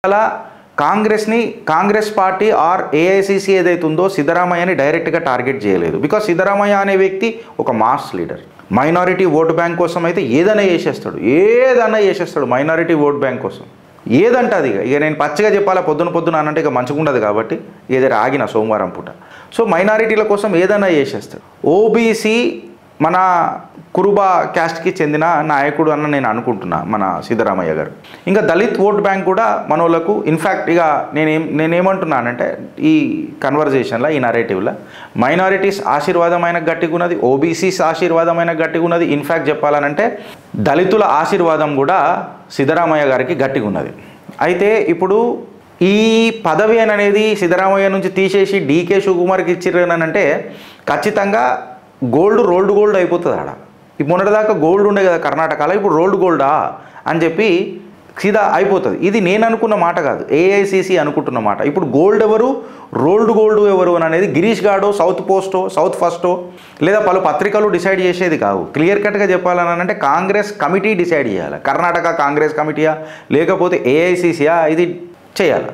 అలా Congress party or AICC ఏదైతే ఉందో సిద్ధరామయ్యని డైరెక్ట్గా టార్గెట్ చేయలేదు. బికాస్ సిద్ధరామయ్య అనే వ్యక్తి ఒక mass leader. Minority vote bank కోసం అయితే ఏదైనా చేసేస్తాడు మైనారిటీ ఓట్ బ్యాంక్ కోసం. ఏదంటే అది ఇక నేను పచ్చిగా చెప్పాలా పొద్దున అనంటే ఇక మంచిగా ఉండదు కాబట్టి ఏదైనా ఆగిన సోమవారం పూట. సో మైనారిటీల కోసం ఏదైనా చేసేస్తాడు. ఓబీసీ మన కురుబా క్యాస్ట్కి చెందిన నాయకుడు అన్న నేను అనుకుంటున్నా మన సిద్ధరామయ్య గారు. ఇంకా దళిత్ ఓట్ బ్యాంక్ కూడా మన వాళ్ళకు ఇన్ఫ్యాక్ట్ ఇక నేనేమంటున్నానంటే ఈ కన్వర్జేషన్లో ఈ నరేటివ్లో మైనారిటీస్ ఆశీర్వాదమైన గట్టిగున్నది, ఓబీసీస్ ఆశీర్వాదమైన గట్టిగున్నది. ఇన్ఫ్యాక్ట్ చెప్పాలనంటే దళితుల ఆశీర్వాదం కూడా సిద్ధరామయ్య గారికి గట్టిగున్నది. అయితే ఇప్పుడు ఈ పదవి అనేది సిద్ధరామయ్య నుంచి తీసేసి డీకే శివకుమార్కి ఇచ్చిర్రనంటే ఖచ్చితంగా రోల్డ్ గోల్డ్ అయిపోతుంది ఆడ. ఇప్పుడు మొన్నటిదాకా గోల్డ్ ఉండే కదా కర్ణాటకలో, ఇప్పుడు రోల్డ్ గోల్డా అని చెప్పి సీదా అయిపోతుంది. ఇది నేను అనుకున్న మాట కాదు, ఏఐసిసి అనుకుంటున్న మాట. ఇప్పుడు గోల్డ్ ఎవరు, రోల్డ్ గోల్డ్ ఎవరు అని అనేది గిరీష్ గాడో, సౌత్ ఫస్టో లేదా పలు పత్రికలు డిసైడ్ చేసేది కావు. క్లియర్ కట్గా చెప్పాలని అంటే కాంగ్రెస్ కమిటీ డిసైడ్ చేయాలి. కర్ణాటక కాంగ్రెస్ కమిటీయా లేకపోతే ఏఐసిసియా ఇది చేయాలి.